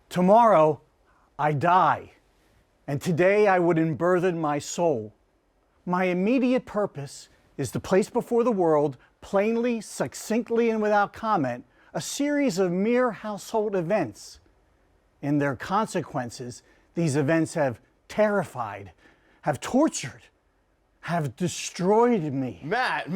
Tomorrow I die, and today I would unburthen my soul. My immediate purpose is to place before the world, plainly, succinctly, and without comment, a series of mere household events. In their consequences, these events have terrified, have tortured, have destroyed me. Matt,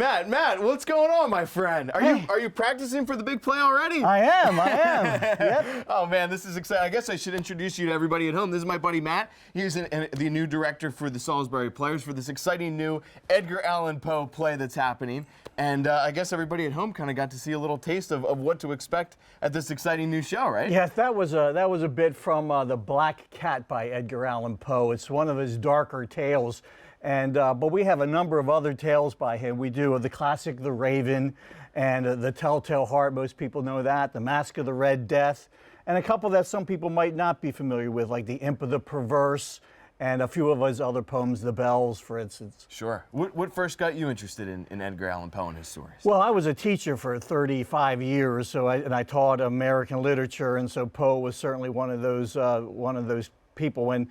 what's going on, my friend? Are you practicing for the big play already? I am. Yep. Oh man, this is exciting. I guess I should introduce you to everybody at home. This is my buddy Matt. He's the new director for the Salisbury Players for this exciting new Edgar Allan Poe play that's happening. And I guess everybody at home kind of got to see a little taste of what to expect at this exciting new show, right? Yes, that was a bit from The Black Cat by Edgar Allan Poe. It's one of his darker tales. And but we have a number of other tales by him. We do the classic The Raven and The Telltale Heart. Most people know that. The Mask of the Red Death. And a couple that some people might not be familiar with, like The Imp of the Perverse and a few of his other poems, The Bells, for instance. Sure. What first got you interested in Edgar Allan Poe and his stories? Well, I was a teacher for 35 years, so I taught American literature, and so Poe was certainly one of those people and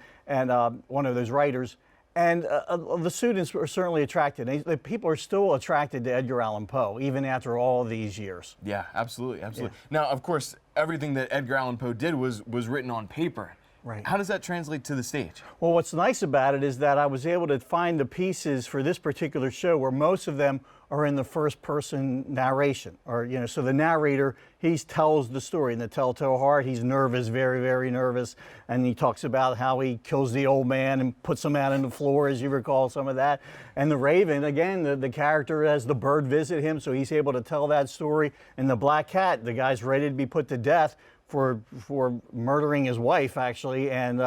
one of those writers. And the students were certainly attracted. The people are still attracted to Edgar Allan Poe, even after all these years. Yeah, absolutely. Yeah. Now, of course, everything that Edgar Allan Poe did was written on paper. Right. How does that translate to the stage? Well, what's nice about it is that I was able to find the pieces for this particular show where most of them are in the first-person narration, or so the narrator he tells the story. In The Telltale Heart, he's nervous, very, very nervous, and he talks about how he kills the old man and puts him out on the floor, as you recall some of that. And The Raven, again, the character has the bird visit him, so he's able to tell that story. And The Black Cat, the guy's ready to be put to death for murdering his wife, actually, and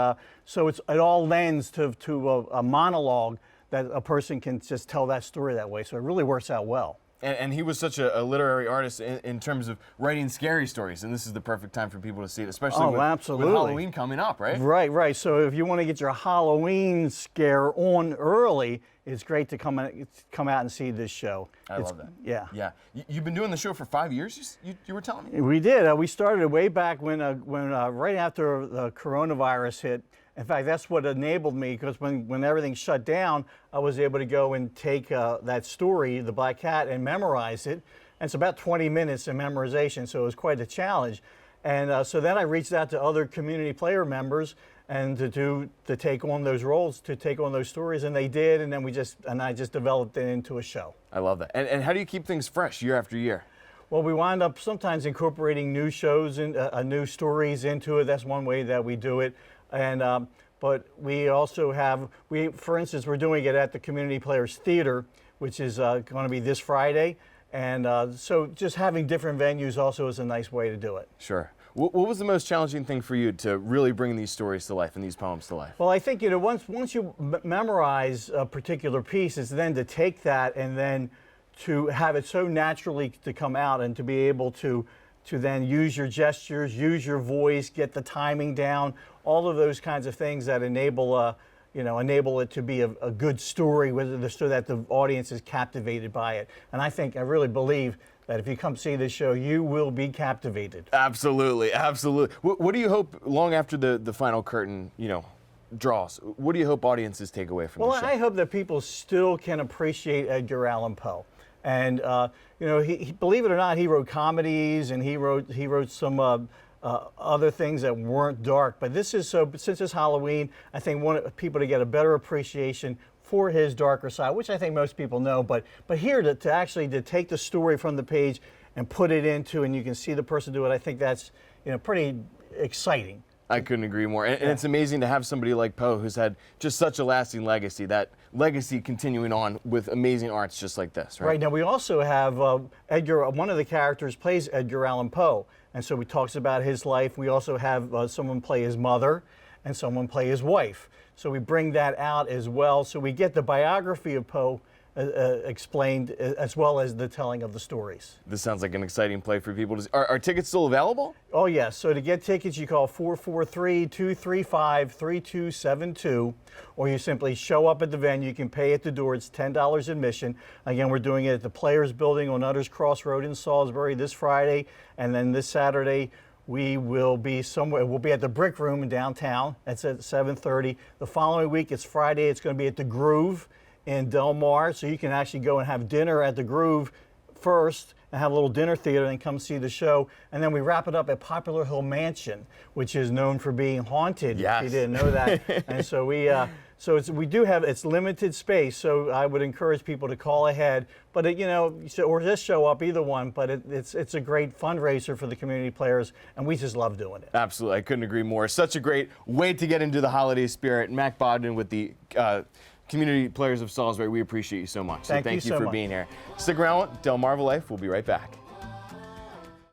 so it all lends to a monologue that a person can just tell that story that way. So it really works out well. And he was such a literary artist in terms of writing scary stories, and this is the perfect time for people to see it, especially with Halloween coming up, right? Right. So if you want to get your Halloween scare on early, it's great to come out and see this show. I love that. Yeah. You've been doing the show for 5 years, you were telling me? We did. We started way back when right after the coronavirus hit. In fact, that's what enabled me, because when everything shut down, I was able to go and take that story, The Black Cat, and memorize it. And it's about 20 minutes of memorization, so it was quite a challenge. And so then I reached out to other community player members and to take on those roles, to take on those stories, and they did. And then I just developed it into a show. I love that. And how do you keep things fresh year after year? Well, we wind up sometimes incorporating new shows and new stories into it. That's one way that we do it. And but we also have, for instance, we're doing it at the Community Players Theater, which is going to be this Friday. And so just having different venues also is a nice way to do it. Sure. What was the most challenging thing for you to really bring these stories to life and these poems to life? Well, I think, once you memorize a particular piece, it's then to take that and then to have it so naturally to come out and to be able to then use your gestures, use your voice, get the timing down, all of those kinds of things that enable it to be a good story, so that the audience is captivated by it. And I really believe that if you come see this show, you will be captivated. Absolutely. What do you hope, long after the final curtain, draws, what do you hope audiences take away from the show? Well, I hope that people still can appreciate Edgar Allan Poe. And he, believe it or not, he wrote comedies, and he wrote some other things that weren't dark. But since it's Halloween, I think we want people to get a better appreciation for his darker side, which I think most people know. But here to actually take the story from the page and put it into, and you can see the person do it, I think that's pretty exciting. I couldn't agree more. And it's amazing to have somebody like Poe who's had just such a lasting legacy, that legacy continuing on with amazing arts just like this, right? Right. Now, we also have Edgar, one of the characters plays Edgar Allan Poe, and so he talks about his life. We also have someone play his mother and someone play his wife. So we bring that out as well. So we get the biography of Poe explained, as well as the telling of the stories. This sounds like an exciting play for people to see. Are tickets still available? Oh, yes. So to get tickets, you call 443-235-3272, or you simply show up at the venue. You can pay at the door. It's $10 admission. Again, we're doing it at the Players Building on Utters Cross Road in Salisbury this Friday, and then this Saturday we will be somewhere. We'll be at the Brick Room in downtown. That's at 7:30. The following week, it's Friday. It's going to be at the Groove in Del Mar. So you can actually go and have dinner at the Groove first and have a little dinner theater and come see the show. And then we wrap it up at Poplar Hill Mansion, which is known for being haunted. Yes. If you didn't know that. And so we do have, it's limited space, so I would encourage people to call ahead, but or just show up, either one, but it's a great fundraiser for the community players, and we just love doing it. Absolutely, I couldn't agree more. Such a great way to get into the holiday spirit. Matt Bogdan with the Community Players of Salisbury, we appreciate you so much. Thank you so thank you for much. being here. Stick around, DelmarvaLife, we'll be right back.